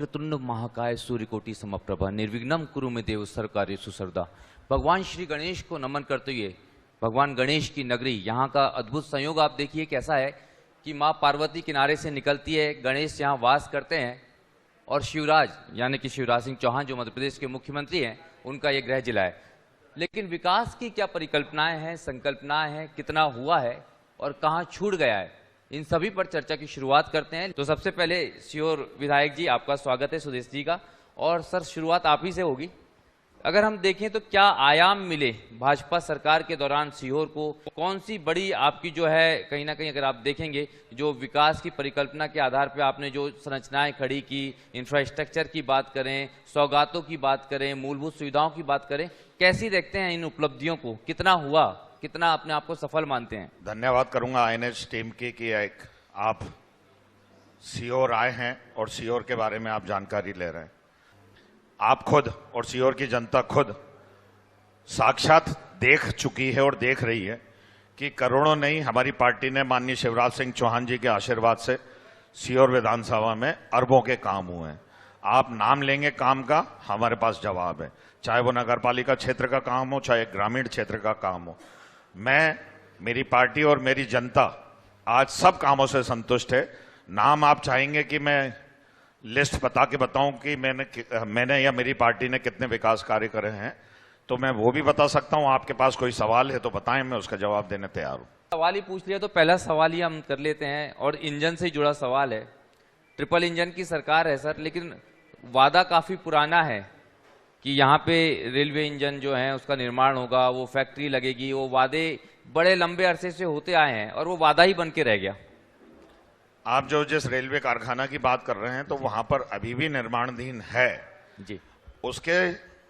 वक्रतुंड महाकाय सूर्यकोटि समप्रभा निर्विघ्नं कुरु मे देव सर्वकार्येषु सर्वदा। भगवान श्री गणेश को नमन करते हुए भगवान गणेश की नगरी, यहाँ का अद्भुत संयोग आप देखिए कैसा है कि माँ पार्वती किनारे से निकलती है, गणेश यहाँ वास करते हैं और शिवराज यानी कि शिवराज सिंह चौहान जो मध्य प्रदेश के मुख्यमंत्री हैं, उनका ये गृह जिला है। लेकिन विकास की क्या परिकल्पनाएं हैं, संकल्पनाएं हैं, कितना हुआ है और कहाँ छूट गया है, इन सभी पर चर्चा की शुरुआत करते हैं। तो सबसे पहले सीहोर विधायक जी, आपका स्वागत है सुदेश जी का। और सर, शुरुआत आप ही से होगी। अगर हम देखें तो क्या आयाम मिले भाजपा सरकार के दौरान सीहोर को, कौन सी बड़ी आपकी जो है कहीं ना कहीं अगर आप देखेंगे जो विकास की परिकल्पना के आधार पर आपने जो संरचनाएं खड़ी की, इंफ्रास्ट्रक्चर की बात करें, सौगातों की बात करें, मूलभूत सुविधाओं की बात करें, कैसी देखते हैं इन उपलब्धियों को, कितना हुआ, कितना अपने आप को सफल मानते हैं? धन्यवाद करूंगा आईएनएच टीम की कि एक आप सीहोर आए हैं और सीहोर के बारे में आप जानकारी ले रहे हैं। आप खुद और सीहोर की जनता खुद साक्षात देख चुकी है और देख रही है कि करोड़ों नहीं, हमारी पार्टी ने माननीय शिवराज सिंह चौहान जी के आशीर्वाद से सीहोर विधानसभा में अरबों के काम हुए हैं। आप नाम लेंगे काम का, हमारे पास जवाब है, चाहे वो नगरपालिका क्षेत्र का काम हो, चाहे ग्रामीण क्षेत्र का काम हो। मैं, मेरी पार्टी और मेरी जनता आज सब कामों से संतुष्ट है। नाम आप चाहेंगे कि मैं लिस्ट बता के बताऊं कि मैंने या मेरी पार्टी ने कितने विकास कार्य करे हैं, तो मैं वो भी बता सकता हूं। आपके पास कोई सवाल है तो बताएं, मैं उसका जवाब देने तैयार हूं। सवाल ही पूछ लिया तो पहला सवाल ही हम कर लेते हैं और इंजन से जुड़ा सवाल है। ट्रिपल इंजन की सरकार है सर, लेकिन वादा काफी पुराना है कि यहाँ पे रेलवे इंजन जो है उसका निर्माण होगा, वो फैक्ट्री लगेगी। वो वादे बड़े लंबे अरसे से होते आए हैं और वो वादा ही बन के रह गया। आप जो जिस रेलवे कारखाना की बात कर रहे हैं तो वहां पर अभी भी निर्माणाधीन है जी। उसके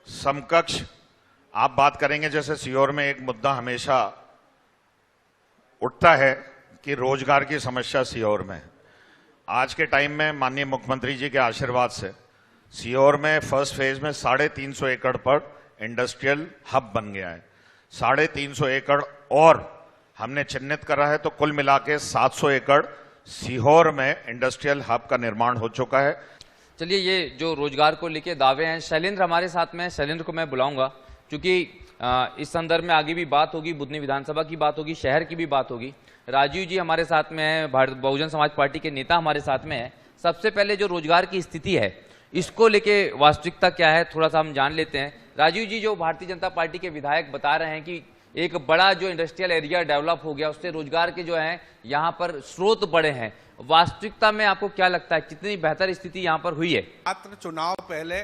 समकक्ष आप बात करेंगे, जैसे सीहोर में एक मुद्दा हमेशा उठता है कि रोजगार की समस्या सीहोर में। आज के टाइम में माननीय मुख्यमंत्री जी के आशीर्वाद से सीहोर में फर्स्ट फेज में 350 एकड़ पर इंडस्ट्रियल हब बन गया है। 350 एकड़ और हमने चिन्हित करा है, तो कुल मिला के 700 एकड़ सीहोर में इंडस्ट्रियल हब का निर्माण हो चुका है। चलिए, ये जो रोजगार को लेके दावे हैं, शैलेंद्र हमारे साथ में, शैलेंद्र को मैं बुलाऊंगा क्योंकि इस संदर्भ में आगे भी बात होगी, बुधनी विधानसभा की बात होगी, शहर की भी बात होगी। राजीव जी हमारे साथ में है, बहुजन समाज पार्टी के नेता हमारे साथ में है। सबसे पहले जो रोजगार की स्थिति है, इसको लेके वास्तविकता क्या है, थोड़ा सा हम जान लेते हैं। राजीव जी, जो भारतीय जनता पार्टी के विधायक बता रहे हैं कि एक बड़ा जो इंडस्ट्रियल एरिया डेवलप हो गया, उससे रोजगार के जो है यहाँ पर स्रोत बड़े हैं, वास्तविकता में आपको क्या लगता है, कितनी बेहतर स्थिति यहाँ पर हुई है? मात्र चुनाव पहले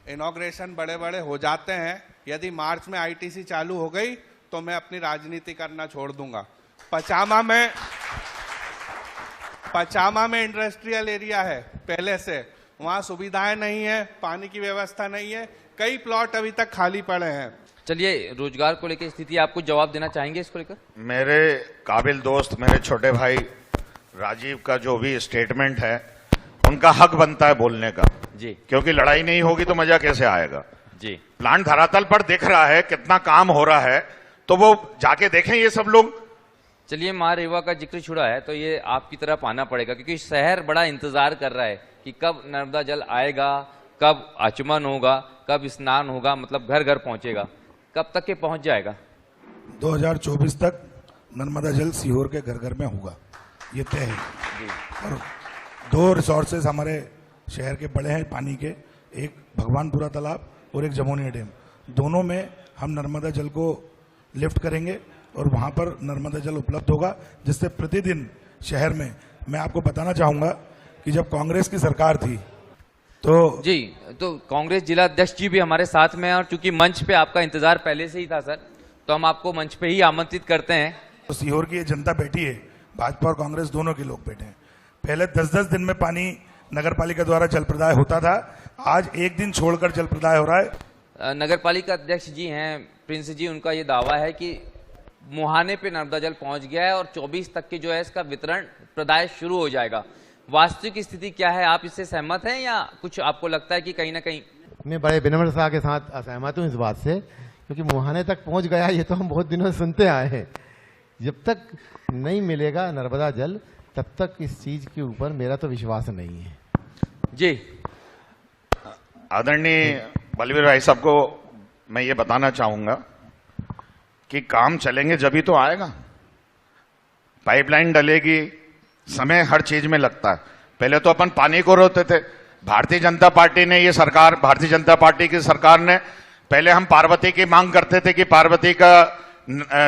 इनॉग्रेशन बड़े बड़े हो जाते हैं। यदि मार्च में आईटीसी चालू हो गई तो मैं अपनी राजनीति करना छोड़ दूंगा। पचामा में इंडस्ट्रियल एरिया है पहले से, वहां सुविधाएं नहीं है, पानी की व्यवस्था नहीं है, कई प्लॉट अभी तक खाली पड़े हैं। चलिए, रोजगार को लेकर स्थिति आपको जवाब देना चाहेंगे इसको लेकर? मेरे काबिल दोस्त, मेरे छोटे भाई राजीव का जो भी स्टेटमेंट है, उनका हक बनता है बोलने का जी, क्योंकि लड़ाई नहीं होगी तो मजा कैसे आएगा जी। प्लांट धरातल पर दिख रहा है, कितना काम हो रहा है, तो वो जाके देखें ये सब लोग। चलिए, महारेवा का जिक्र छुड़ा है तो ये आपकी तरफ आना पड़ेगा क्योंकि शहर बड़ा इंतजार कर रहा है कि कब नर्मदा जल आएगा, कब आचमन होगा, कब स्नान होगा, मतलब घर घर पहुंचेगा। कब तक के पहुंच जाएगा? 2024 तक नर्मदा जल सीहोर के घर घर में होगा, ये तय है। और 2 रिसोर्सेज हमारे शहर के बड़े हैं पानी के, एक भगवानपुरा तालाब और एक जमुनिया डैम। दोनों में हम नर्मदा जल को लिफ्ट करेंगे और वहां पर नर्मदा जल उपलब्ध होगा, जिससे प्रतिदिन शहर में, मैं आपको बताना चाहूंगा कि जब कांग्रेस की सरकार थी तो जी, तो कांग्रेस जिला अध्यक्ष जी भी हमारे साथ में हैं और चूंकि मंच पे आपका इंतजार पहले से ही था सर, तो हम आपको मंच पे ही आमंत्रित करते हैं। तो सीहोर की ये जनता बैठी है, भाजपा और कांग्रेस दोनों के लोग बैठे हैं। पहले 10-10 दिन में पानी नगर पालिका द्वारा जल प्रदाय होता था, आज एक दिन छोड़कर जल प्रदाय हो रहा है। नगर पालिका अध्यक्ष जी हैं प्रिंस जी, उनका ये दावा है कि मुहाने पे नर्मदा जल पहुंच गया है और 24 तक के जो है इसका वितरण प्रदाय शुरू हो जाएगा। वास्तविक स्थिति क्या है, आप इससे सहमत हैं या कुछ आपको लगता है कि कहीं ना कहीं? मैं बड़े विनम्रता के साथ असहमत हूँ इस बात से, क्योंकि मुहाने तक पहुंच गया ये तो हम बहुत दिनों से सुनते आए हैं। जब तक नहीं मिलेगा नर्मदा जल, तब तक इस चीज के ऊपर मेरा तो विश्वास नहीं है। जी। आदरणीय बलवीर भाई साहब को मैं ये बताना चाहूंगा कि काम चलेंगे जभी तो आएगा। पाइपलाइन डलेगी, समय हर चीज में लगता है। पहले तो अपन पानी को रोते थे। भारतीय जनता पार्टी ने ये सरकार, भारतीय जनता पार्टी की सरकार ने, पहले हम पार्वती की मांग करते थे कि पार्वती का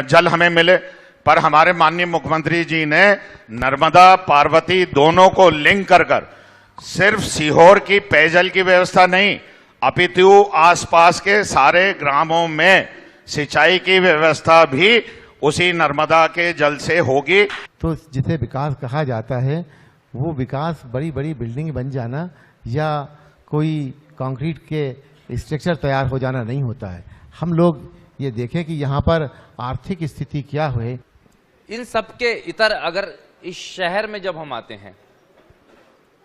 जल हमें मिले, पर हमारे माननीय मुख्यमंत्री जी ने नर्मदा पार्वती दोनों को लिंक कर सिर्फ सीहोर की पेयजल की व्यवस्था नहीं, अपितु आसपास के सारे ग्रामों में सिंचाई की व्यवस्था भी उसी नर्मदा के जल से होगी। तो जिसे विकास कहा जाता है वो विकास बड़ी बड़ी बिल्डिंग बन जाना या कोई कंक्रीट के स्ट्रक्चर तैयार हो जाना नहीं होता है। हम लोग ये देखें कि यहाँ पर आर्थिक स्थिति क्या हुए। इन सब के इतर अगर इस शहर में जब हम आते हैं,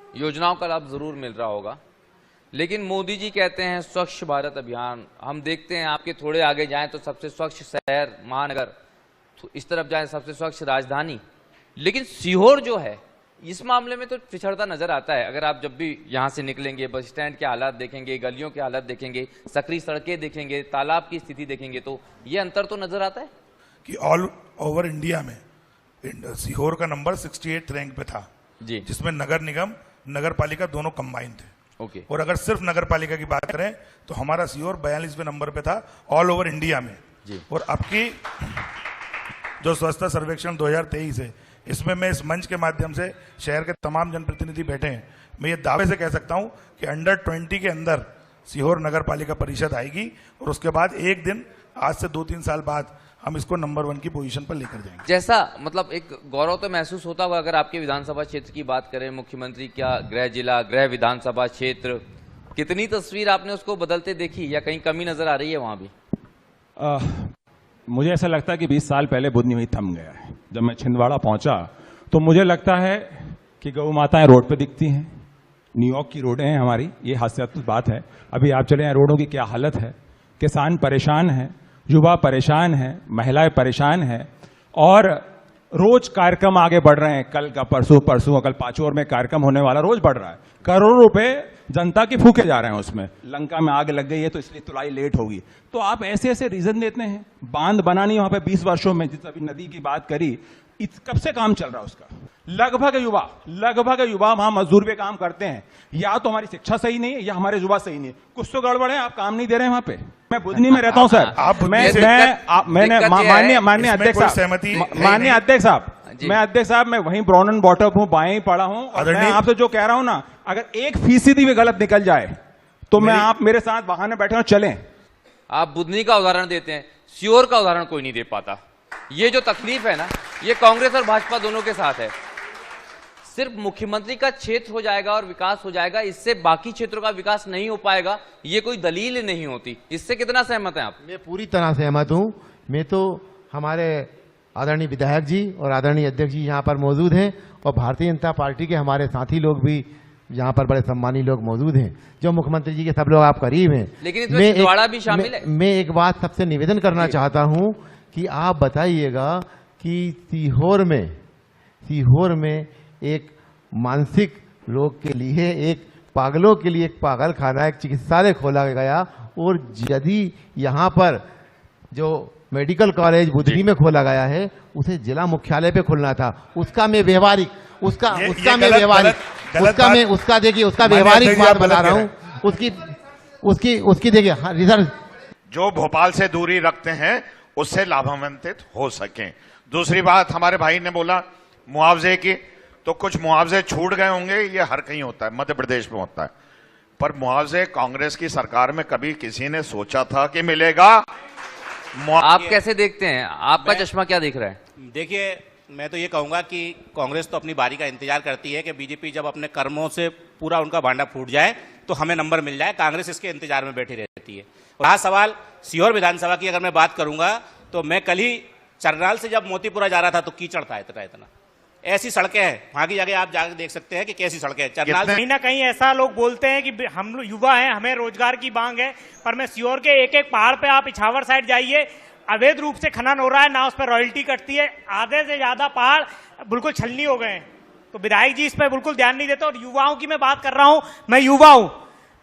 योजनाओं का लाभ जरूर मिल रहा होगा, लेकिन मोदी जी कहते हैं स्वच्छ भारत अभियान। हम देखते हैं आपके थोड़े आगे जाएं तो सबसे स्वच्छ शहर महानगर, तो इस तरफ जाएं सबसे स्वच्छ राजधानी, लेकिन सीहोर जो है इस मामले में तो पिछड़ता नजर आता है। अगर आप जब भी यहां से निकलेंगे, बस स्टैंड के हालात देखेंगे, गलियों के हालात देखेंगे, सकरी सड़कें देखेंगे, तालाब की स्थिति देखेंगे, तो ये अंतर तो नजर आता है कि ऑल ओवर इंडिया में सीहोर का नंबर 68 रैंक पे था जी, जिसमें नगर निगम नगर पालिका दोनों कंबाइन थे। ओके। और अगर सिर्फ नगर पालिका की बात करें तो हमारा सीहोर 42वें नंबर पे था ऑल ओवर इंडिया में जी। और अब की जो स्वच्छता सर्वेक्षण 2023 है, इसमें मैं इस मंच के माध्यम से शहर के तमाम जनप्रतिनिधि बैठे हैं, मैं ये दावे से कह सकता हूं कि अंडर 20 के अंदर सीहोर नगर पालिका परिषद आएगी और उसके बाद एक दिन आज से 2-3 साल बाद हम इसको नंबर 1 की पोजीशन पर लेकर जाएंगे। जैसा मतलब एक गौरव तो महसूस होता होगा। अगर आपके विधानसभा क्षेत्र की बात करें, मुख्यमंत्री का गृह जिला, गृह विधानसभा क्षेत्र, कितनी तस्वीर आपने उसको बदलते देखी या कहीं कमी नजर आ रही है वहां भी? मुझे ऐसा लगता है कि 20 साल पहले बुद्धि वहीं थम गया है। जब मैं छिंदवाड़ा पहुंचा तो मुझे लगता है कि गौ माताएं रोड पे दिखती हैं। न्यूयॉर्क की रोडें हैं हमारी, ये हास्यास्पद बात है। अभी आप चले हैं, रोडों की क्या हालत है। किसान परेशान है, युवा परेशान है, महिलाएं परेशान है और रोज कार्यक्रम आगे बढ़ रहे हैं। कल का परसों कल पाचोर में कार्यक्रम होने वाला रोज बढ़ रहा है। करोड़ों रुपए जनता के फूके जा रहे हैं उसमें। लंका में आग लग गई है तो इसलिए तुलाई लेट होगी। तो आप ऐसे ऐसे रीजन देते हैं। बांध बनानी वहां पे 20 वर्षों में, जिस अभी नदी की बात करी, कब से काम चल रहा है उसका। लगभग युवा वहां मजदूर पे काम करते हैं। या तो हमारी शिक्षा सही नहीं है या हमारे युवा सही नहीं है, कुछ तो गड़बड़ है। आप काम नहीं दे रहे हैं वहां पे। मैं बुधनी में रहता हूं सर। माननीय अध्यक्ष साहब, मैं वहीं ब्राउन एंड बॉटम हूं, बाएं पढ़ा हूं। और मैं आपसे जो कह रहा हूं ना, अगर 1% भी गलत निकल जाए तो मैं आप मेरे साथ वाहन बैठे हो, चलें। आप बुधनी का उदाहरण देते हैं, सीहोर का उदाहरण कोई नहीं दे पाता। ये जो तकलीफ है ना, ये कांग्रेस और भाजपा दोनों के साथ है। सिर्फ मुख्यमंत्री का क्षेत्र हो जाएगा और विकास हो जाएगा, इससे बाकी क्षेत्रों का विकास नहीं हो पाएगा, ये कोई दलील नहीं होती। इससे कितना सहमत हैं आप? मैं पूरी तरह सहमत हूं। मैं तो हमारे आदरणीय विधायक जी और आदरणीय अध्यक्ष जी यहाँ पर मौजूद हैं और भारतीय जनता पार्टी के हमारे साथी लोग भी यहाँ पर बड़े सम्मानी लोग मौजूद हैं, जो मुख्यमंत्री जी के सब लोग आप करीब हैं। लेकिन इसमें छिंदवाड़ा भी शामिल है। मैं एक बात सबसे निवेदन करना चाहता हूँ कि आप बताइएगा कि सीहोर में एक मानसिक रोग के लिए, एक पागलों के लिए एक पागल खाना, एक चिकित्सालय खोला गया और यदि यहाँ पर जो मेडिकल कॉलेज बुधनी में खोला गया है, उसे जिला मुख्यालय पे खोलना था। उसका मैं व्यवहारिक उसका व्यवहारिक बात बता रहा हूँ। उसकी देखिए रिजल्ट जो भोपाल से दूरी रखते हैं उससे लाभान्वित हो सकें। दूसरी बात हमारे भाई ने बोला मुआवजे की, तो कुछ मुआवजे छूट गए होंगे, ये हर कहीं होता है, मध्य प्रदेश में होता है, पर मुआवजे कांग्रेस की सरकार में कभी किसी ने सोचा था कि मिलेगा? आप कैसे देखते हैं? आपका चश्मा क्या दिख रहा है? देखिए, मैं तो ये कहूंगा कि कांग्रेस तो अपनी बारी का इंतजार करती है कि बीजेपी जब अपने कर्मों से पूरा उनका भांडा फूट जाए तो हमें नंबर मिल जाए। कांग्रेस इसके इंतजार में बैठी रहती है। और रहा सवाल सीहोर विधानसभा की, अगर मैं बात करूंगा तो मैं कल ही चरनाल से जब मोतीपुरा जा रहा था तो कीचड़ था इतना। ऐसी सड़कें हैं वहां की जगह, आप जाकर देख सकते हैं कि कैसी सड़कें हैं चरनाल। कहीं ना कहीं ऐसा लोग बोलते हैं कि हम लोग युवा हैं, हमें रोजगार की मांग है, पर मैं सीहोर के एक एक पहाड़ पे, आप इछावर साइड जाइए, अवैध रूप से खनन हो रहा है, ना उस पर रॉयल्टी कटती है। आधे से ज्यादा पहाड़ बिल्कुल छलनी हो गए हैं। तो विधायक जी इस पर बिल्कुल ध्यान नहीं देते। और युवाओं की मैं बात कर रहा हूं, मैं युवा हूं।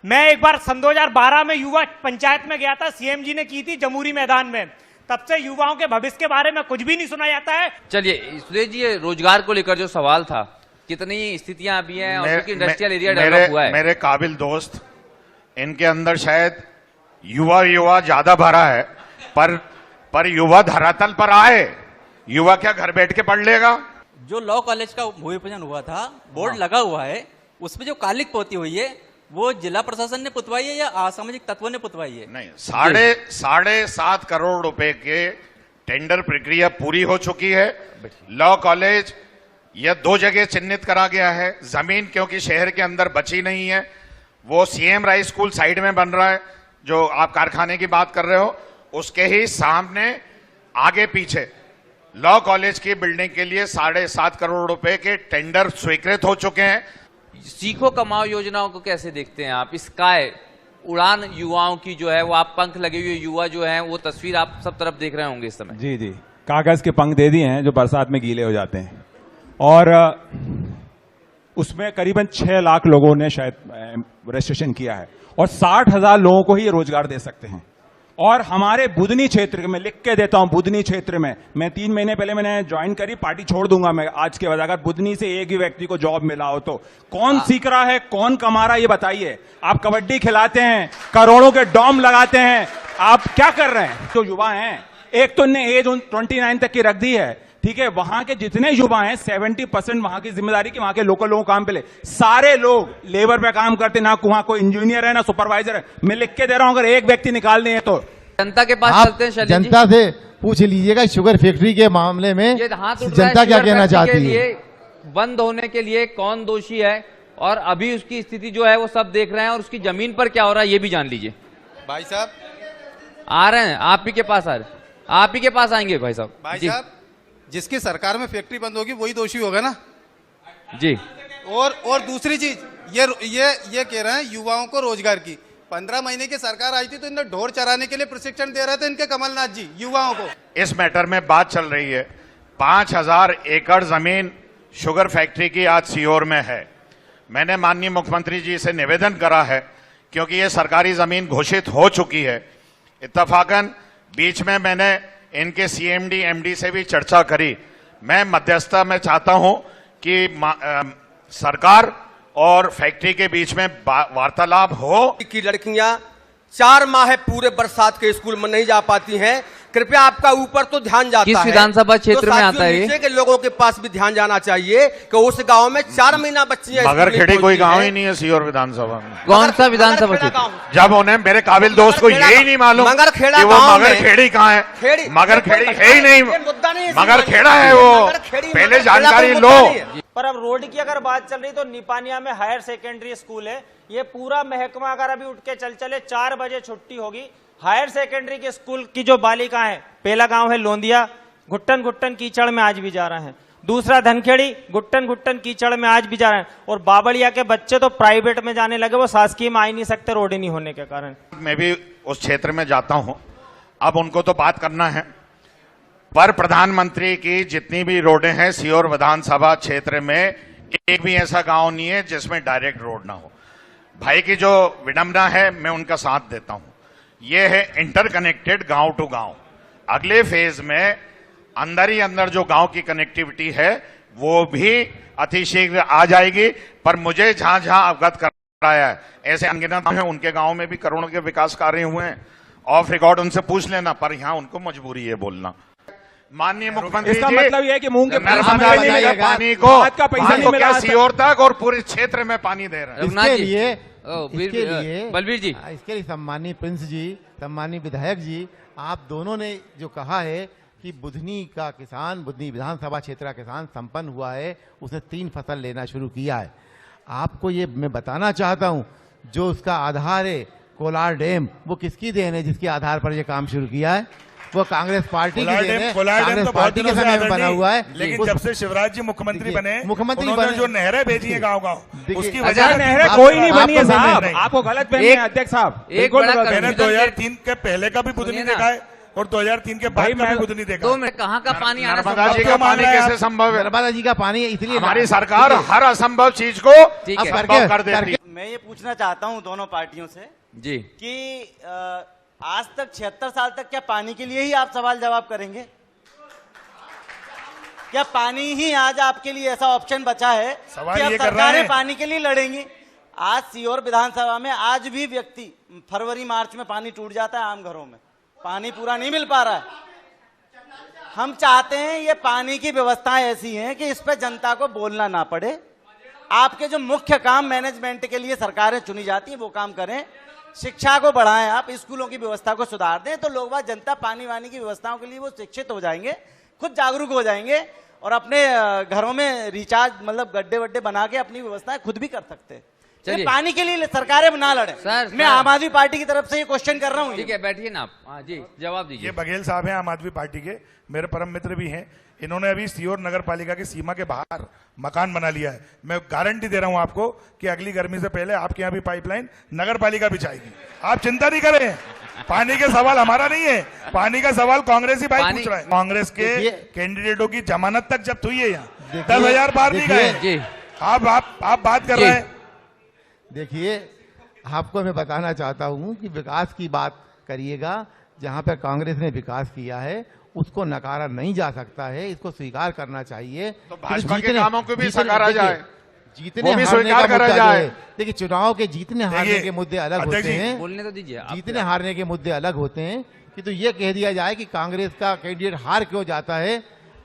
मैं एक बार सन 2012 में युवा पंचायत में गया था, सीएम जी ने की थी जमूरी मैदान में। तब से युवाओं के भविष्य के बारे में कुछ भी नहीं सुना जाता है। चलिए सुरेश जी, ये रोजगार को लेकर जो सवाल था, कितनी स्थितियां अभी हैं और क्योंकि इंडस्ट्रियल एरिया डेवलप हुआ है। मेरे काबिल दोस्त, इनके अंदर शायद युवा ज्यादा भरा है, पर युवा धरातल पर आए। युवा क्या घर बैठ के पढ़ लेगा? जो लॉ कॉलेज का भूमि पूजन हुआ था, बोर्ड लगा हुआ है, उसमें जो कालिक पोती हुई है वो जिला प्रशासन ने पुतवाई है या असामाजिक तत्वों ने पुतवाई है? नहीं, 7.5 करोड़ रुपए के टेंडर प्रक्रिया पूरी हो चुकी है। लॉ कॉलेज यह 2 जगह चिन्हित करा गया है। जमीन क्योंकि शहर के अंदर बची नहीं है, वो सीएम राय स्कूल साइड में बन रहा है, जो आप कारखाने की बात कर रहे हो, उसके ही सामने आगे पीछे लॉ कॉलेज की बिल्डिंग के लिए 7.5 करोड़ रुपए के टेंडर स्वीकृत हो चुके हैं। सीखो कमाओ योजनाओं को कैसे देखते हैं आप? स्काई उड़ान युवाओं की जो है वो, आप पंख लगे हुए युवा जो हैं, वो तस्वीर आप सब तरफ देख रहे होंगे इस समय। जी जी, कागज के पंख दे दिए हैं जो बरसात में गीले हो जाते हैं, और उसमें करीबन 6 लाख लोगों ने शायद रजिस्ट्रेशन किया है, और 60,000 लोगों को ही रोजगार दे सकते हैं। और हमारे बुधनी क्षेत्र में, लिख के देता हूं, बुधनी क्षेत्र में मैं 3 महीने पहले मैंने ज्वाइन करी, पार्टी छोड़ दूंगा मैं आज के बाद अगर बुधनी से एक ही व्यक्ति को जॉब मिला हो तो। कौन सीख रहा है, कौन कमा रहा है, ये बताइए। आप कबड्डी खिलाते हैं, करोड़ों के डॉम लगाते हैं, आप क्या कर रहे हैं? जो युवा हैं, एक तो इनने एज 29 तक की रख दी है, ठीक है। वहां के जितने युवा हैं 70% वहां की जिम्मेदारी की वहां के लोकल लोगों को काम पे ले। सारे लोग लेबर पे काम करते, ना वहां कोई इंजीनियर है ना सुपरवाइजर है। मैं लिख के दे रहा हूं, अगर एक व्यक्ति निकालने हैं तो जनता के पास आप चलते हैं। शैलेश जी, जनता से पूछ लीजिएगा शुगर फैक्ट्री के मामले में ये हाथ उठ रहा है, जनता क्या शुगर कहना फैक्ट्री चाहती के है। लिए बंद होने के लिए कौन दोषी है, और अभी उसकी स्थिति जो है वो सब देख रहे हैं, और उसकी जमीन पर क्या हो रहा है ये भी जान लीजिए। भाई साहब आ रहे हैं, आप ही के पास आ रहे हैं, आप ही के पास आएंगे भाई साहब। भाई जी साहब, जिसकी सरकार में फैक्ट्री बंद होगी वही दोषी होगा ना। जी, और दूसरी चीज, ये कह रहे हैं युवाओं को रोजगार की 15 महीने की सरकार आई थी तो इन्हें ढोर चराने के लिए प्रशिक्षण दे रहे थे इनके कमलनाथ जी युवाओं को। इस मैटर में बात चल रही है, 5,000 एकड़ जमीन शुगर फैक्ट्री की आज सीहोर में है। मैंने माननीय मुख्यमंत्री जी से निवेदन करा है, क्योंकि ये सरकारी जमीन घोषित हो चुकी है। इत्तफाकन बीच में मैंने इनके सीएमडी एमडी से भी चर्चा करी। मैं मध्यस्थता में चाहता हूं कि सरकार और फैक्ट्री के बीच में वार्तालाप हो। की लड़कियां 4 माह पूरे बरसात के स्कूल में नहीं जा पाती हैं। कृपया आपका ऊपर तो ध्यान जाता है। किस विधानसभा क्षेत्र में आता है ये? नीचे के लोगों के पास भी ध्यान जाना चाहिए कि उस गांव में 4 महीना बच्चियां मगरखेड़ी कोई गांव ही नहीं है सीहोर विधानसभा में। कौन सा विधानसभा क्षेत्र? जब उन्हें मेरे काबिल दोस्त को यही नहीं मालूम कि वो मगरखेड़ी कहाँ है। मगरखेड़ी है ही नहीं, मगरखेड़ा है वो, पहले जानकारी लो। पर अब रोड की अगर बात चल रही तो निपानिया में हायर सेकेंडरी स्कूल है, ये पूरा महकमा अगर अभी उठ के चले 4 बजे छुट्टी होगी। हायर सेकेंडरी के स्कूल की जो बालिका है, पहला गांव है लोंदिया, घुट्टन कीचड़ में आज भी जा रहे हैं। दूसरा धनखेड़ी, घुट्टन कीचड़ में आज भी जा रहे हैं। और बाबड़िया के बच्चे तो प्राइवेट में जाने लगे, वो शासकीय में आ ही नहीं सकते रोड ही नहीं होने के कारण। मैं भी उस क्षेत्र में जाता हूं, अब उनको तो बात करना है, पर प्रधानमंत्री की जितनी भी रोडें हैं सीहोर विधानसभा क्षेत्र में एक भी ऐसा गांव नहीं है जिसमें डायरेक्ट रोड ना हो। भाई की जो विडंबना है मैं उनका साथ देता हूं। ये है इंटरकनेक्टेड गांव टू गांव। अगले फेज में अंदर ही अंदर जो गांव की कनेक्टिविटी है वो भी अतिशीघ्र आ जाएगी। पर मुझे जहां जहां अवगत कराया है, ऐसे अनगिनत हैं उनके गांव में भी करोड़ों के विकास कार्य हुए हैं। ऑफ रिकॉर्ड उनसे पूछ लेना, पर यहां उनको मजबूरी है बोलना। माननीय मुख्यमंत्री इसका जी, मतलब यह है कि मूंग के नर्मदा नदी के पानी को बात का पैसा नहीं मिला सीहोर तक और पूरे क्षेत्र में पानी दे रहे हैं। इसके लिए बलबीर जी, इसके लिए सम्मानीय प्रिंस जी, सम्मानीय विधायक जी, आप दोनों ने जो कहा है कि बुधनी का किसान, बुधनी विधानसभा क्षेत्र का किसान संपन्न हुआ है, उसने 3 फसल लेना शुरू किया है। आपको ये मैं बताना चाहता हूं, जो उसका आधार है कोलार डैम, वो किसकी देन है जिसके आधार पर ये काम शुरू किया है? वो कांग्रेस पार्टी की देन है। कांग्रेस पार्टी के समय में बना हुआ है, लेकिन जब से शिवराज जी मुख्यमंत्री बने, मुख्यमंत्री बने जो नहरें भेजी है गाँव उसकी अच्छा, वजह नहरें कोई नहीं बनी है साहब, आपको गलत फहमी है अध्यक्ष साहब। एक बड़ा मैंने 2003 के पहले का भी बुधनी देखा है, और 2003 के बाद का भी बुधनी देखा। 2 मिनट, कहाँ का पानी आना नर्मदा संभव जी है? का पानी कैसे संभव है? नर्मदा जी का पानी इसलिए हमारी सरकार हर असंभव चीज को ठीक है। संभव कर देती है। मैं ये पूछना चाहता हूं दोनों पार्टियों से जी, कि आज तक 76 साल तक क्या पानी के लिए ही आप सवाल जवाब करेंगे? क्या पानी ही आज आपके लिए ऐसा ऑप्शन बचा है सवाल कि अब ये कर रहे सरकारें हैं। पानी के लिए लड़ेंगी? आज सीहोर विधानसभा में आज भी व्यक्ति फरवरी मार्च में पानी टूट जाता है, आम घरों में पानी पूरा नहीं मिल पा रहा है। हम चाहते हैं ये पानी की व्यवस्थाएं ऐसी हैं कि इस पे जनता को बोलना ना पड़े। आपके जो मुख्य काम मैनेजमेंट के लिए सरकारें चुनी जाती हैं वो काम करें, शिक्षा को बढ़ाएं, आप स्कूलों की व्यवस्था को सुधार दें, तो लोग बाग जनता पानी वानी की व्यवस्थाओं के लिए वो शिक्षित हो जाएंगे, खुद जागरूक हो जाएंगे और अपने घरों में रिचार्ज मतलब गड्ढे वड्ढे बना के अपनी व्यवस्थाएं खुद भी कर सकते हैं। चलिए। पानी के लिए सरकारें ना लड़े। सर, मैं आम आदमी पार्टी की तरफ से ये क्वेश्चन कर रहा हूँ। ठीक है, बैठिए ना आप। हाँ जी, जवाब दीजिए। ये बघेल साहब हैं आम आदमी पार्टी के, मेरे परम मित्र भी हैं। इन्होंने अभी सीहोर नगर पालिका की सीमा के बाहर मकान बना लिया है। मैं गारंटी दे रहा हूं आपको कि अगली गर्मी से पहले आपके यहाँ भी पाइपलाइन नगर पालिका बिछाएगी। आप चिंता नहीं करें, पानी के सवाल हमारा नहीं है, पानी का सवाल कांग्रेसी भाई पूछ रहा है। कांग्रेस के कैंडिडेटों की जमानत तक जब्त हुई है यहाँ, 10,000 बार नहीं गए। आप बात कर रहे हैं। देखिए, आपको मैं बताना चाहता हूं कि विकास की बात करिएगा, जहां पर कांग्रेस ने विकास किया है उसको नकारा नहीं जा सकता है, इसको स्वीकार करना चाहिए। तो भाजपा के कामों को भी सकारा जाए, जीतने हारने का मुद्दा जो है, देखिए चुनाव के जीतने हारने के मुद्दे अलग होते हैं, बोलने तो दीजिए। जीतने हारने के मुद्दे अलग होते हैं। कि तो ये कह दिया जाए कि कांग्रेस का कैंडिडेट हार क्यों जाता है,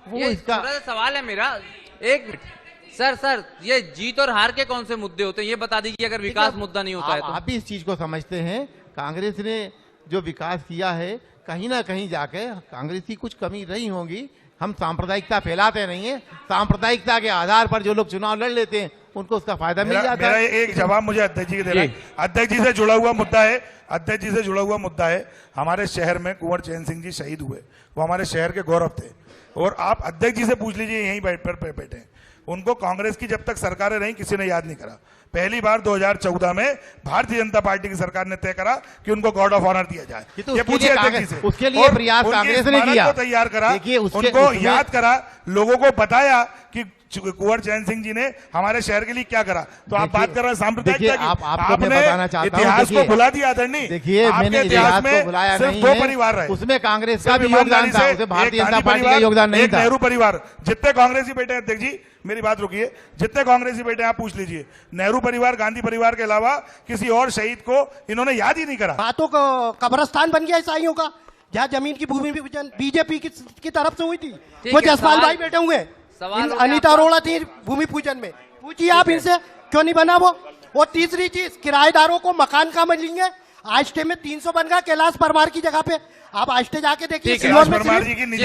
वो ये इसका थोड़ा सा सवाल है मेरा। एक मिनट सर, ये जीत और हार के कौन से मुद्दे होते हैं ये बता दीजिए, अगर विकास मुद्दा नहीं होता है तो। आप भी इस चीज को समझते हैं, कांग्रेस ने जो विकास किया है कहीं ना कहीं जाके कांग्रेस की कुछ कमी रही होगी। हम सांप्रदायिकता फैलाते नहीं है, सांप्रदायिकता के आधार पर जो लोग चुनाव लड़ लेते हैं उनको उसका फायदा मिल जाता है। मेरा एक जवाब मुझे अध्यक्ष जी के देना है। अध्यक्ष जी से जुड़ा हुआ मुद्दा है, अध्यक्ष जी से जुड़ा हुआ मुद्दा है। हमारे शहर में कुंवर चैन सिंह जी शहीद हुए, वो हमारे शहर के गौरव थे। और आप अध्यक्ष जी से पूछ लीजिए, यहीं बैठे, उनको कांग्रेस की जब तक सरकारें रही किसी ने याद नहीं करा। पहली बार 2014 में भारतीय जनता पार्टी की सरकार ने तय करा कि उनको गॉर्ड ऑफ ऑनर दिया जाए। तो ये पूछिए अध्यक्ष जी से। उसके लिए प्रयास कांग्रेस ने किया, तैयार करा, देखिए उनको याद करा, लोगों को बताया कि कुंवर चैन सिंह जी ने हमारे शहर के लिए क्या करा। तो आप बात कर रहे हैं सांप्रदायिकता की, आपने इतिहास को भुला दिया आदरणीय। देखिए, मैंने इतिहास को भुलाया नहीं है, परिवार रहे, उसमें कांग्रेस का भी योगदान था, उसमें भारतीय जनता पार्टी का योगदान नहीं था। नेहरू परिवार, जितने कांग्रेसी बेटे हैं अध्यक्ष जी, मेरी बात रुकिए, जितने कांग्रेसी बेटे आप पूछ लीजिए, नेहरू परिवार, गांधी परिवार के अलावा किसी और शहीद को इन्होंने याद ही नहीं करा। बातों का कब्रिस्तान बन गया ईसाइयों का, जहाँ जमीन की भूमि पूजन बीजेपी की तरफ से हुई थी। वो जसपाल भाई बैठे हुए, अनीता अरोड़ा थी भूमि पूजन में, पूछिए आप इनसे क्यों नहीं बना वो। और तीसरी चीज, किराएदारों को मकान कहाँ मिलेंगे? आष्टे में 300 बन गया कैलाश परमार की जगह पे, आप आष्टे जाके देखिए। सैलन जी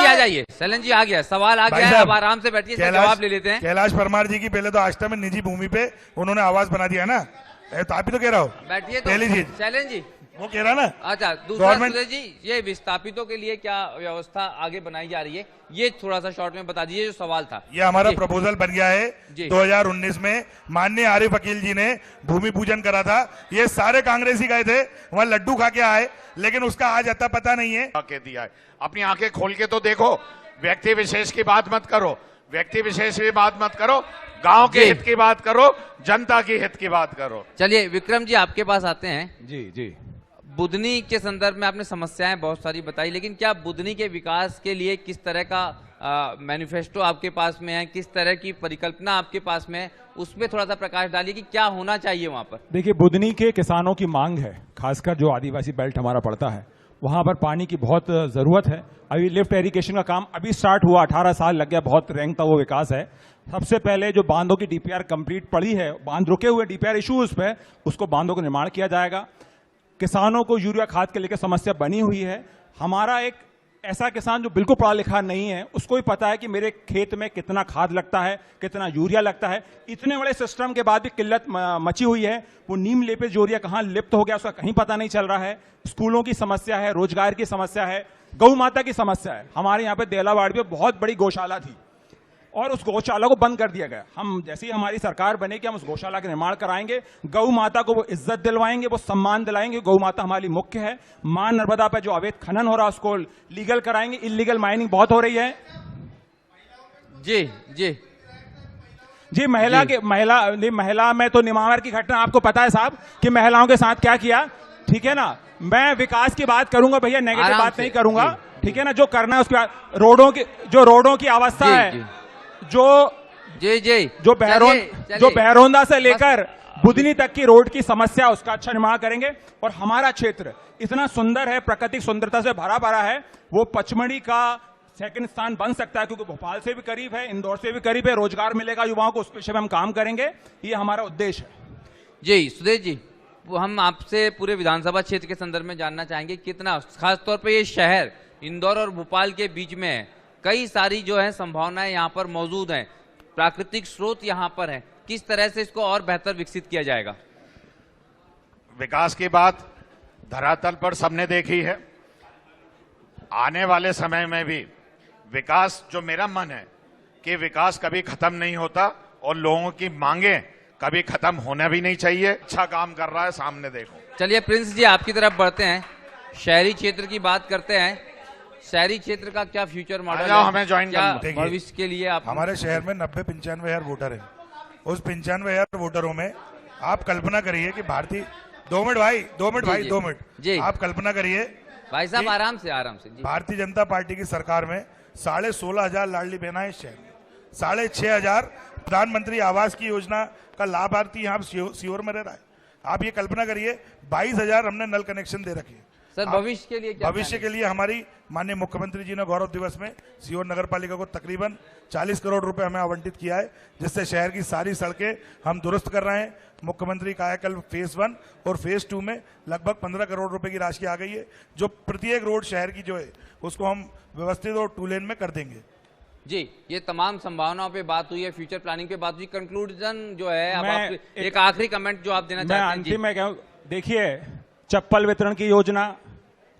आ जाइए, सैलन जी आ गया, सवाल आ गया है, अब आराम से बैठिए, जवाब ले लेते हैं। कैलाश परमार जी की पहले तो आष्टा में निजी भूमि पे उन्होंने आवास बना दिया ना, तो आप ही तो कह रहा हो। बैठिए पहली चीज सैलन जी, वो कह रहा ना। अच्छा, दूसरा सुरेश जी, ये विस्थापितों के लिए क्या व्यवस्था आगे बनाई जा रही है, ये थोड़ा सा शॉर्ट में बता दीजिए, जो सवाल था। ये हमारा प्रपोजल बन गया है। 2019 में माननीय आरिफ अकील जी ने भूमि पूजन करा था, ये सारे कांग्रेसी गए थे, वहां लड्डू खा के आए, लेकिन उसका आज अता पता नहीं है। दिया है, अपनी आंखें खोल के तो देखो, व्यक्ति विशेष की बात मत करो, व्यक्ति विशेष की बात मत करो, गांव के हित की बात करो, जनता की हित की बात करो। चलिए विक्रम जी आपके पास आते हैं। जी, बुधनी के संदर्भ में आपने समस्याएं बहुत सारी बताई, लेकिन क्या बुधनी के विकास के लिए किस तरह का मैनिफेस्टो आपके पास में है, किस तरह की परिकल्पना आपके पास में है, उसमें थोड़ा सा प्रकाश डालिए कि क्या होना चाहिए वहां पर। देखिए, बुधनी के किसानों की मांग है, खासकर जो आदिवासी बेल्ट हमारा पड़ता है, वहां पर पानी की बहुत जरूरत है। अभी लिफ्ट इरिगेशन का काम अभी स्टार्ट हुआ, 18 साल लग गया, बहुत रैंक था वो विकास है। सबसे पहले जो बांधों की डीपीआर कंप्लीट पड़ी है, बांध रुके हुए डीपीआर इश्यूज पे, उसको बांधों का निर्माण किया जाएगा। किसानों को यूरिया खाद के लेकर समस्या बनी हुई है। हमारा एक ऐसा किसान जो बिल्कुल पढ़ा लिखा नहीं है, उसको ही पता है कि मेरे खेत में कितना खाद लगता है, कितना यूरिया लगता है। इतने बड़े सिस्टम के बाद भी किल्लत मची हुई है। वो नीम लेपित यूरिया कहाँ लिप्त हो गया, उसका कहीं पता नहीं चल रहा है। स्कूलों की समस्या है, रोजगार की समस्या है, गौ माता की समस्या है। हमारे यहाँ पे देलावाड़ में बहुत बड़ी गौशाला थी और उस गौशाला को बंद कर दिया गया। हम जैसे ही हमारी सरकार बनेगी हम उस गौशाला का निर्माण कराएंगे, गौ माता को वो इज्जत दिलवाएंगे, वो सम्मान दिलाएंगे। गौ माता हमारी मुख्य है। मां नर्मदा पे जो अवैध खनन हो रहा है उसको लीगल कराएंगे। इलीगल माइनिंग बहुत हो रही है। जी जी जी महिला में तो निमावर की घटना आपको पता है साहब कि महिलाओं के साथ क्या किया, ठीक है ना। मैं विकास की बात करूंगा भैया, नेगेटिव बात नहीं करूंगा, ठीक है ना। जो करना है उसके बाद रोडों की अवस्था है, जो बहरौंदा से लेकर बुधनी तक की रोड की समस्या, उसका अच्छा निर्माण करेंगे। और हमारा क्षेत्र इतना सुंदर है, प्राकृतिक सुंदरता से भरा भरा है, वो पचमढ़ी का सेकंड स्थान बन सकता है, क्योंकि भोपाल से भी करीब है, इंदौर से भी करीब है, रोजगार मिलेगा युवाओं को, उस विषय में हम काम करेंगे। ये हमारा उद्देश्य है। जी सुदेश जी, हम आपसे पूरे विधानसभा क्षेत्र के संदर्भ में जानना चाहेंगे, कितना खासतौर पर ये शहर इंदौर और भोपाल के बीच में है, कई सारी जो है संभावनाएं यहाँ पर मौजूद हैं, प्राकृतिक स्रोत यहाँ पर है, किस तरह से इसको और बेहतर विकसित किया जाएगा? विकास की बात धरातल पर सबने देखी है। आने वाले समय में भी विकास, जो मेरा मन है कि विकास कभी खत्म नहीं होता और लोगों की मांगे कभी खत्म होना भी नहीं चाहिए। अच्छा काम कर रहा है, सामने देखो। चलिए प्रिंस जी आपकी तरफ बढ़ते हैं, शहरी क्षेत्र की बात करते हैं। शहरी क्षेत्र का क्या फ्यूचर मॉडल है, हमें ज्वाइन क्या भविष्य के लिए आप? हमारे शहर में 90-95 हजार वोटर हैं। उस 95 हजार वोटरों में आप कल्पना करिए कि भारतीय 2 मिनट जी आप कल्पना करिए भाई साहब, आराम से भारतीय जनता पार्टी की सरकार में 16,500 लाडली बहनाएं शहर में, 6,500 प्रधानमंत्री आवास की योजना का लाभार्थी यहाँ सीहोर में रह रहा है। आप ये कल्पना करिए, 22,000 हमने नल कनेक्शन दे रखे हैं। सर भविष्य के लिए क्या? भविष्य के लिए हमारी माननीय मुख्यमंत्री जी ने गौरव दिवस में सीहोर नगर पालिका को तकरीबन 40 करोड़ रुपए हमें आवंटित किया है, जिससे शहर की सारी सड़कें हम दुरुस्त कर रहे हैं। मुख्यमंत्री कायाकल्प फेज 1 और फेज 2 में लगभग 15 करोड़ रुपए की राशि आ गई है, जो प्रत्येक रोड शहर की जो है उसको हम व्यवस्थित और 2 लेन में कर देंगे। जी, ये तमाम संभावनाओं पे बात हुई है, फ्यूचर प्लानिंग पे बात हुई। कंक्लूजन जो है, अब आप एक आखिरी कमेंट जो आप देना चाहते हैं? अंतिम में कहूं, देखिए चप्पल वितरण की योजना,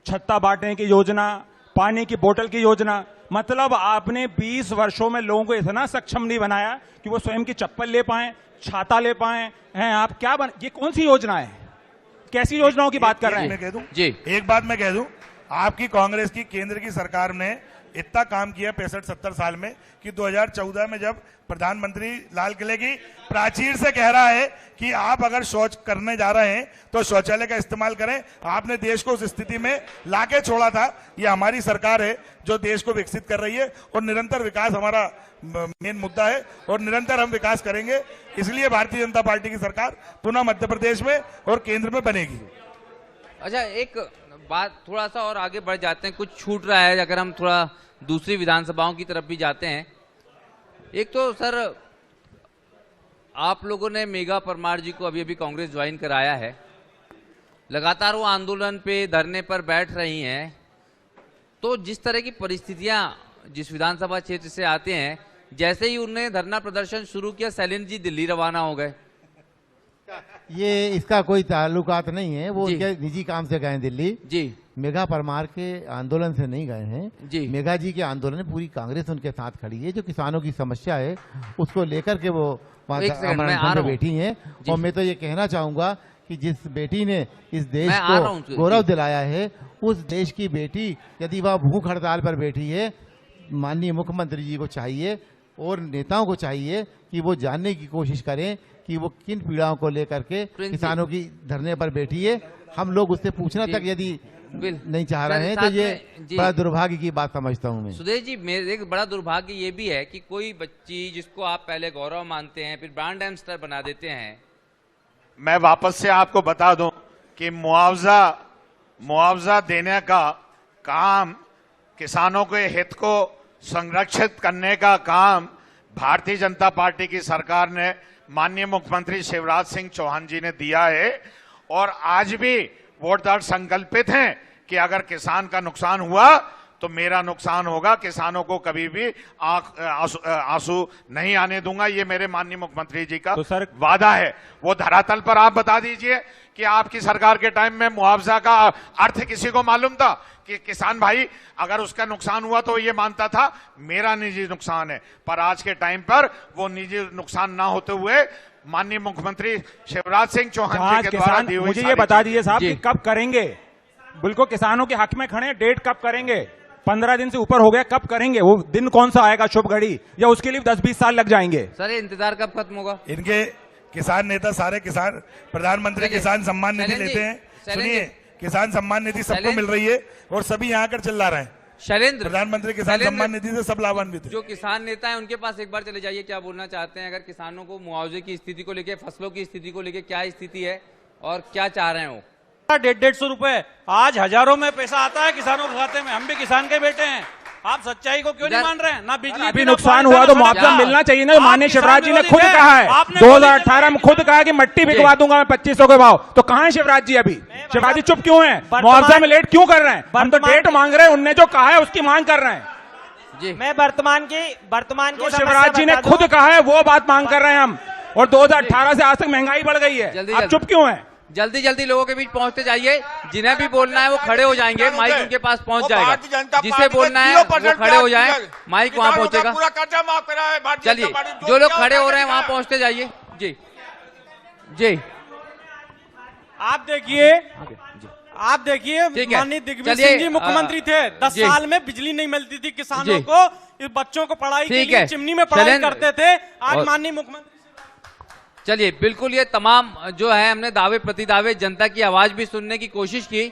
छत्ता बांटने की योजना, पानी की बोतल की योजना, मतलब आपने 20 वर्षों में लोगों को इतना सक्षम नहीं बनाया कि वो स्वयं की चप्पल ले पाए, छाता ले पाए हैं। आप क्या ये कौन सी योजना है, कैसी योजनाओं की बात कर रहे हैं? मैं कह दूं जी, एक बात मैं कह दूं, आपकी कांग्रेस की केंद्र की सरकार ने इतना काम किया 65-70 साल में कि 2014 में जब प्रधानमंत्री लाल किले की प्राचीर से कह रहा है कि आप अगर शौच करने जा रहे हैं तो शौचालय का इस्तेमाल करें, आपने देश को उस स्थिति में लाके छोड़ा था। ये हमारी सरकार है जो देश को विकसित कर रही है, और निरंतर विकास हमारा मेन मुद्दा है और निरंतर हम विकास करेंगे। इसलिए भारतीय जनता पार्टी की सरकार पुनः मध्य प्रदेश में और केंद्र में बनेगी। अच्छा, एक बात थोड़ा सा और आगे बढ़ जाते हैं, कुछ छूट रहा है, अगर हम थोड़ा दूसरी विधानसभाओं की तरफ भी जाते हैं। एक तो सर, आप लोगों ने मेघा परमार जी को अभी अभी कांग्रेस ज्वाइन कराया है, लगातार वो आंदोलन पे, धरने पर बैठ रही हैं, तो जिस तरह की परिस्थितियां जिस विधानसभा क्षेत्र से आते हैं, जैसे ही उन्होंने धरना प्रदर्शन शुरू किया, सैलिन जी दिल्ली रवाना हो गए। ये इसका कोई ताल्लुकात नहीं है, वो उनके निजी काम से गए हैं दिल्ली जी। मेघा परमार के आंदोलन से नहीं गए हैं जी। मेघा जी के आंदोलन में पूरी कांग्रेस उनके साथ खड़ी है। जो किसानों की समस्या है उसको लेकर के वो वहां बैठी हैं। और मैं तो ये कहना चाहूंगा कि जिस बेटी ने इस देश को गौरव दिलाया है, उस देश की बेटी यदि वह भूख हड़ताल पर बैठी है, माननीय मुख्यमंत्री जी को चाहिए और नेताओं को चाहिए कि वो जानने की कोशिश करें कि वो किन पीड़ाओं को लेकर के किसानों की धरने पर बैठी है। हम लोग उससे पूछना तक यदि नहीं चाह रहे हैं तो ये बड़ा दुर्भाग्य की बात समझता हूं मैं। सुदेश जी, मेरे एक बड़ा दुर्भाग्य ये भी है कि कोई बच्ची जिसको आप पहले गौरव मानते हैं, फिर ब्रांड एम्बेसडर बना देते हैं। मैं वापस से आपको बता दूं कि मुआवजा देने का काम, किसानों के हित को संरक्षित करने का काम भारतीय जनता पार्टी की सरकार ने, माननीय मुख्यमंत्री शिवराज सिंह चौहान जी ने दिया है। और आज भी वोटदार संकल्पित हैं कि अगर किसान का नुकसान हुआ तो मेरा नुकसान होगा। किसानों को कभी भी आंसू नहीं आने दूंगा, ये मेरे माननीय मुख्यमंत्री जी का वादा है। वो धरातल पर आप बता दीजिए कि आपकी सरकार के टाइम में मुआवजा का अर्थ किसी को मालूम था कि किसान भाई अगर उसका नुकसान हुआ तो ये मानता था मेरा निजी नुकसान है, पर आज के टाइम पर वो निजी नुकसान ना होते हुए माननीय मुख्यमंत्री शिवराज सिंह चौहान जी के द्वारा दी हुई मुझे ये बता दीजिए साहब कि कब करेंगे? बिल्कुल किसानों के हक में खड़े, डेट कब करेंगे? 15 दिन से ऊपर हो गया, कब करेंगे? वो दिन कौन सा आएगा, शुभ घड़ी, या उसके लिए 10-20 साल लग जाएंगे? सर ये इंतजार कब खत्म होगा? इनके किसान नेता सारे किसान प्रधानमंत्री किसान सम्मान निधि लेते हैं। सुनिए, किसान सम्मान निधि सबको मिल रही है और सभी यहाँ कर चिल्ला रहे हैं। शैलेंद्र, प्रधानमंत्री किसान सम्मान निधि से सब लाभान्वित है। जो किसान नेता है उनके पास एक बार चले जाइए, क्या बोलना चाहते हैं? अगर किसानों को मुआवजे की स्थिति को लेके, फसलों की स्थिति को लेके क्या स्थिति है और क्या चाह रहे हैं वो? 150-150 रुपए आज हजारों में पैसा आता है किसानों के खाते में। हम भी किसान के बेटे हैं, आप सच्चाई को क्यों नहीं मान रहे हैं? ना बिजली अभी नुकसान हुआ तो मुआवजा मिलना चाहिए ना। माननीय शिवराज जी ने खुद कहा है, 2018 में खुद कहा कि मिट्टी बिकवा दूंगा मैं 2500 के भाव। तो कहां है शिवराज जी? अभी शिवराज जी चुप क्यों है? मुआवजा में लेट क्यों कर रहे हैं? हम तो डेट मांग रहे हैं, उनने जो कहा है उसकी मांग कर रहे हैं जी। मैं वर्तमान की शिवराज जी ने खुद कहा है वो बात मांग कर रहे हैं हम। और 2018 से आज तक महंगाई बढ़ गई है, आप चुप क्यों है? जल्दी जल्दी लोगों के बीच पहुंचते जाइए। जिन्हें भी बोलना है वो खड़े हो जाएंगे, माइक उनके पास पहुंच जाएगा। जिसे बोलना है वो खड़े हो जाए, माइक वहां पहुंचेगा। चलिए, जो लोग खड़े हो रहे हैं वहां पहुंचते जाइए। जी जी, आप देखिए माननीय दिग्विजय सिंह जी मुख्यमंत्री थे, 10 साल में बिजली नहीं मिलती थी किसानों को, इस बच्चों को पढ़ाई के लिए चिमनी में पढ़ाई करते थे। आज माननीय मुख्यमंत्री, चलिए बिल्कुल ये तमाम जो है हमने दावे प्रतिदावे जनता की आवाज भी सुनने की कोशिश की।